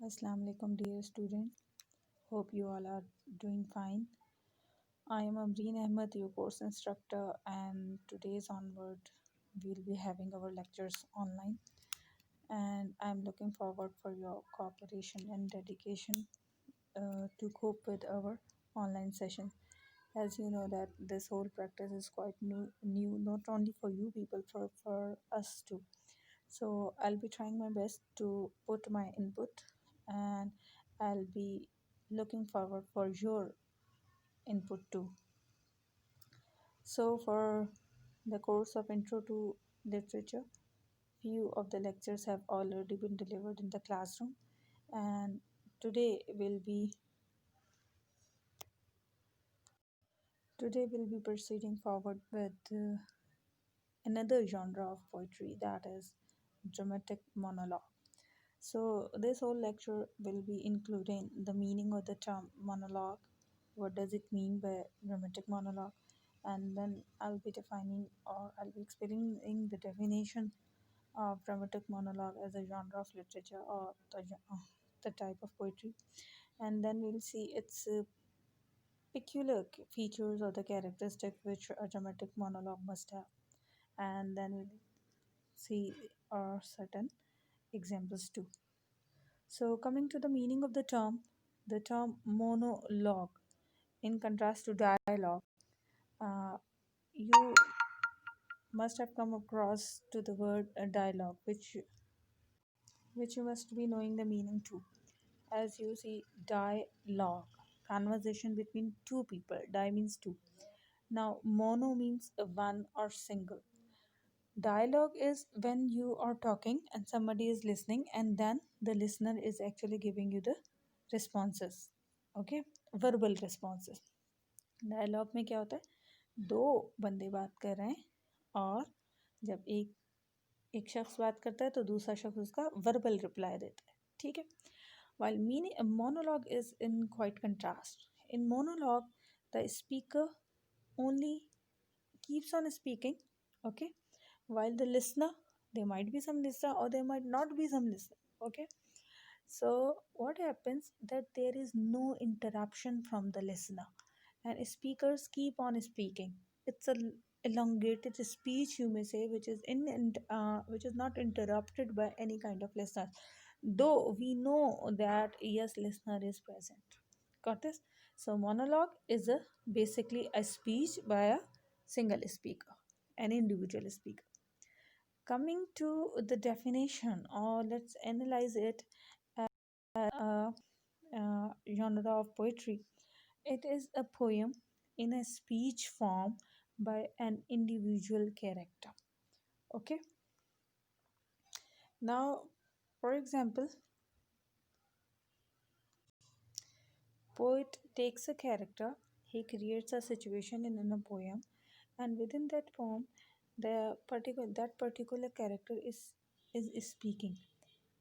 Assalamu alaikum, dear students. Hope you all are doing fine. I am Amreen Ahmed, your course instructor, and today's onward we'll be having our lectures online. And I'm looking forward for your cooperation and dedication to cope with our online session. As you know that this whole practice is quite new not only for you people, for us too. So I'll be trying my best to put my input, and I'll be looking forward for your input too. So for the course of Intro to Literature, few of the lectures have already been delivered in the classroom, and today we'll be proceeding forward with another genre of poetry, that is dramatic monologue. So, this whole lecture will be including the meaning of the term monologue. What does it mean by dramatic monologue? And then I'll be defining, or I'll be explaining the definition of dramatic monologue as a genre of literature, or the type of poetry. And then we'll see its peculiar features or the characteristic which a dramatic monologue must have. And then we'll see certain examples too. So, coming to the meaning of the term monologue, in contrast to dialogue, uh, you must have come across to the word dialogue, which you must be knowing the meaning too. As you see, dialogue, conversation between two people. Di means two. Now, mono means one or single. Dialogue is when you are talking and somebody is listening, and then the listener is actually giving you the responses. Okay, verbal responses. Dialogue में क्या होता है, दो बंदे बात कर रहे हैं, और जब एक शख्स बात करता है तो दूसरा शख्स उसका वर्बल रिप्लाई देता है. ठीक है. While meaning a monologue is in quite contrast. In monologue, the speaker only keeps on speaking, okay, while the listener, there might be some listener or there might not be some listener, okay. So what happens that there is no interruption from the listener, and speakers keep on speaking. It's a elongated speech, you may say, which is which is not interrupted by any kind of listener, though we know that yes, listener is present. Got this? So monologue is a basically a speech by a single speaker, an individual speaker. Coming to the definition, or let's analyze it as a genre of poetry. It is a poem in a speech form by an individual character. Okay. Now, for example, poet takes a character, he creates a situation in a poem, and within that poem, that particular character is speaking,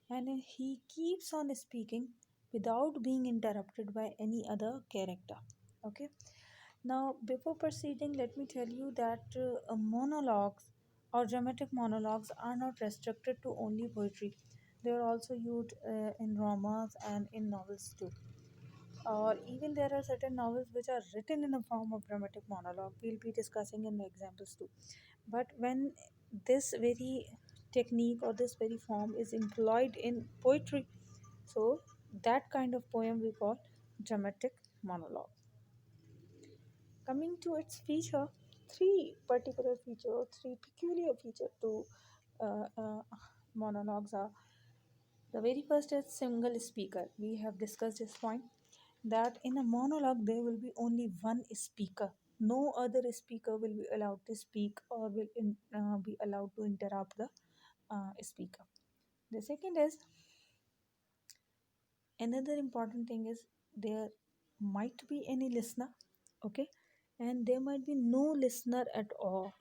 and he keeps on speaking without being interrupted by any other character. Okay. Now, before proceeding, let me tell you that monologues or dramatic monologues are not restricted to only poetry. They are also used in dramas and in novels too. Or even there are certain novels which are written in a form of dramatic monologue. We'll be discussing in the examples too. But when this very technique or this very form is employed in poetry, so that kind of poem we call dramatic monologue. Coming to its feature, three particular feature or three peculiar feature to monologues are: the very first is single speaker. We have discussed this point, that in a monologue there will be only one speaker. No other speaker will be allowed to speak or will be allowed to interrupt the speaker. The second is, another important thing is, there might be any listener, okay, and there might be no listener at all.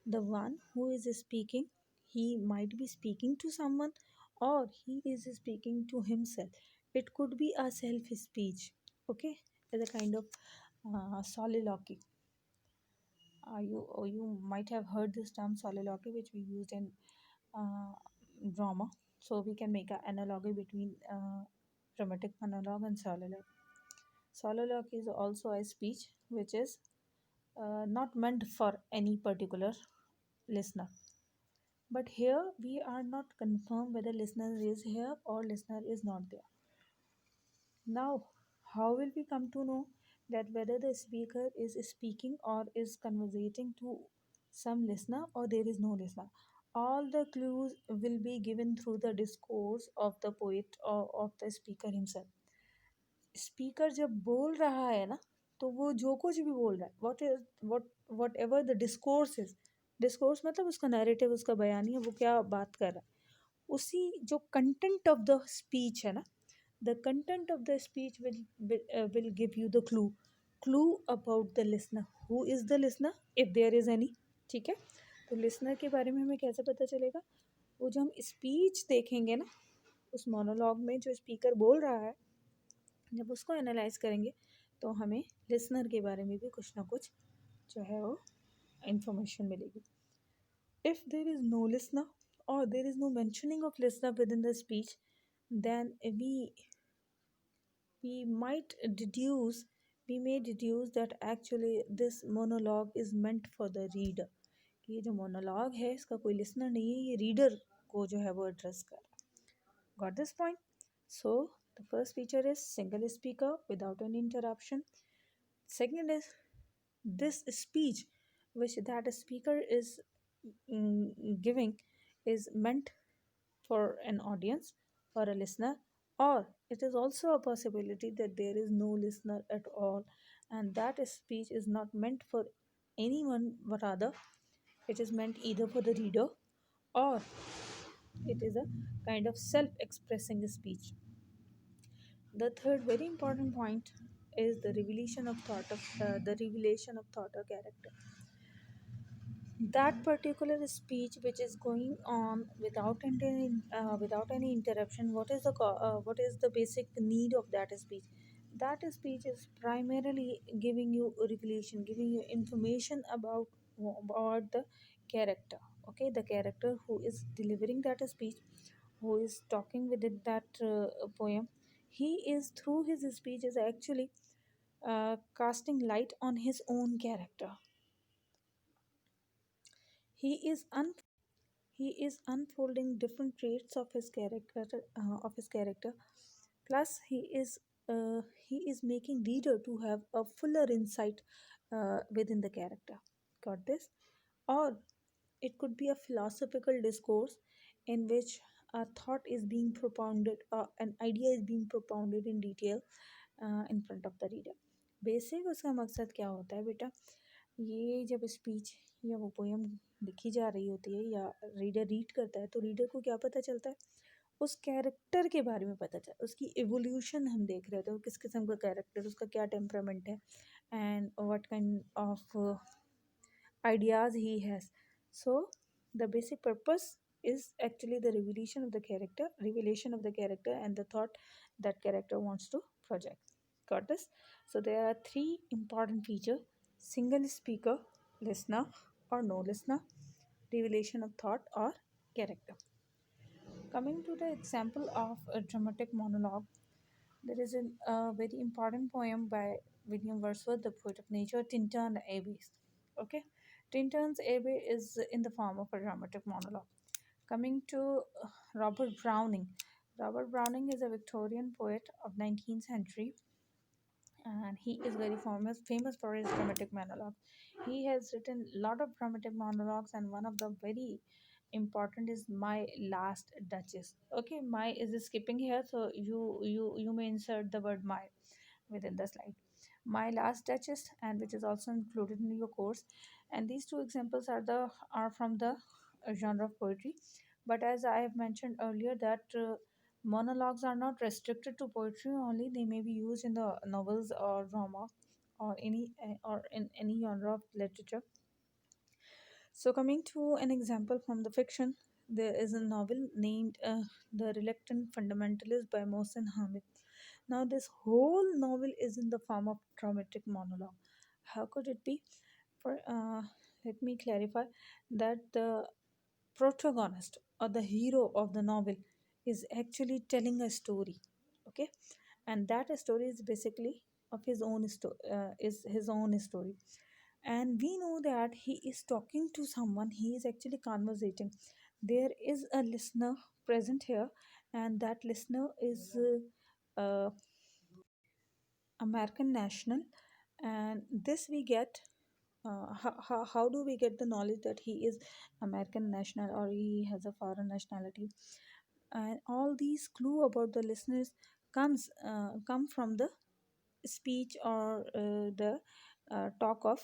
The one who is speaking, he might be speaking to someone, or he is speaking to himself. It could be a self speech, okay, as a kind of soliloquy. You might have heard this term soliloquy, which we used in uh, drama. So we can make an analogy between dramatic monologue, and soliloquy. Soliloquy is also a speech which is not meant for any particular listener. But here we are not confirmed whether listener is here or listener is not there. Now, how will we come to know that whether the speaker is speaking or is conversating to some listener or there is no listener? All the clues will be given through the discourse of the poet or of the speaker himself. Speaker जब बोल रहा है ना तो वो जो कुछ भी बोल रहा है what ever the discourse is discourse मतलब उसका नैरेटिव उसका बयानी है वो क्या बात कर रहा है उसी जो कंटेंट ऑफ द स्पीच है ना the content of the speech will give you the clue about the listener who is the listener if there is any ठीक है तो लिसनर के बारे में हमें कैसे पता चलेगा वो जो हम स्पीच देखेंगे ना उस मोनोलॉग में जो स्पीकर बोल रहा है जब उसको एनालाइज करेंगे तो हमें लिसनर के बारे में भी कुछ ना कुछ जो है वो इंफॉर्मेशन मिलेगी if there is no listener or there is no mentioning of listener within the speech then we might deduce we may deduce that actually this monologue is meant for the reader कि ये जो monologue है इसका कोई listener नहीं है ये reader को जो है वो एड्रेस कर रहा है got this point so the first feature is single speaker without any interruption second is this speech which that speaker is giving is meant for an audience or a listener or it is also a possibility that there is no listener at all and that speech is not meant for anyone but rather it is meant either for the reader or it is a kind of self-expressing speech. The third very important point is the revelation of thought or character. That particular speech which is going on without any interruption. What is the basic need of that speech? That speech is primarily giving you a revelation, giving you information about the character. Okay, the character who is delivering that speech, who is talking within that poem. He is through his speech is actually casting light on his own character. He is he is unfolding different traits of his character. Plus, he is making reader to have a fuller insight within the character. Got this? Or it could be a philosophical discourse in which a thought is being propounded, an idea is being propounded in detail in front of the reader. Basic उसका मकसद क्या होता है बेटा ये जब speech या वो पोयम लिखी जा रही होती है या रीडर रीड करता है तो रीडर को क्या पता चलता है उस कैरेक्टर के बारे में पता चला उसकी एवोल्यूशन हम देख रहे थे किस किस्म का कैरेक्टर उसका क्या टेम्परामेंट है and what kind of ideas he has so the basic purpose is actually the revelation of the character and the thought that character wants to project got this so there are three important features single speaker listener or no listener revelation of thought or character coming to the example of a dramatic monologue there is a very important poem by William Wordsworth, the poet of nature, Tintern Abbey. Okay, Tintern's Abbey is in the form of a dramatic monologue. Coming to Robert Browning. Robert Browning is a Victorian poet of 19th century and he is very famous for his dramatic monologue. He has written a lot of dramatic monologues and one of the very important is My Last Duchess. Okay, my is skipping here so you may insert the word my within the slide. My Last Duchess and which is also included in your course and these two examples are from the genre of poetry but as I have mentioned earlier that monologues are not restricted to poetry only they may be used in the novels or drama or in any genre of literature so coming to an example from the fiction there is a novel named The Reluctant Fundamentalist by Mohsin Hamid now this whole novel is in the form of dramatic monologue how could it be for let me clarify that the protagonist or the hero of the novel is actually telling a story Okay, and that story is basically of his own is his own story, and we know that he is talking to someone, he is actually conversating. There is a listener present here, and that listener is American national. And this we get, how do we get the knowledge that he is American national or he has a foreign nationality? And all these clue about the listeners come from the speech or the talk of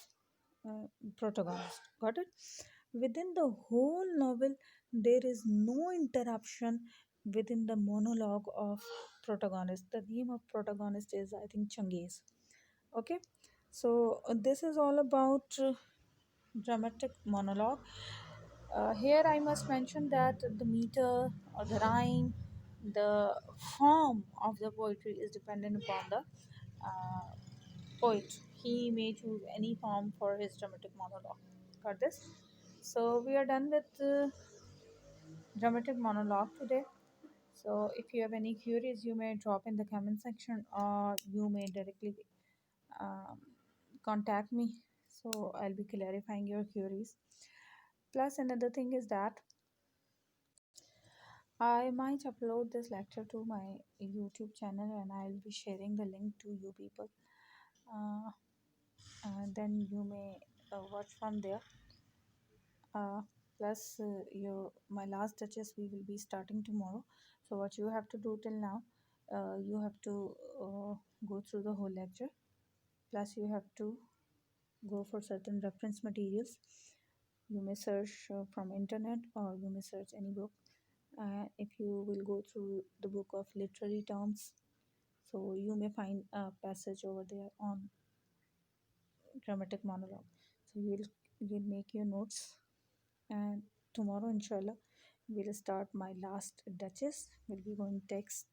uh, protagonist. Got it? Within the whole novel, there is no interruption within the monologue of protagonist. The name of protagonist is, I think, Changiz. Okay, so this is all about dramatic monologue. Here I must mention that the meter or the rhyme, the form of the poetry is dependent upon the poet. He may choose any form for his dramatic monologue. Got this? So we are done with dramatic monologue today. So if you have any queries, you may drop in the comment section or you may directly um, contact me. So I'll be clarifying your queries. Plus, another thing is that I might upload this lecture to my YouTube channel and I'll be sharing the link to you people. Uh, and then you may watch from there. Uh, Plus, my last touches we will be starting tomorrow. So what you have to do till now, you have to go through the whole lecture. Plus, you have to go for certain reference materials. You may search from internet or you may search any book. If you will go through the book of literary terms, so you may find a passage over there on dramatic monologue. So you'll make your notes, and tomorrow inshallah we'll start my last duchess. We'll be going text,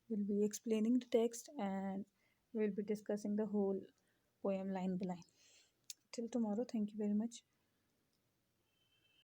we'll be explaining the text, and we'll be discussing the whole poem line by line. Till tomorrow, thank you very much.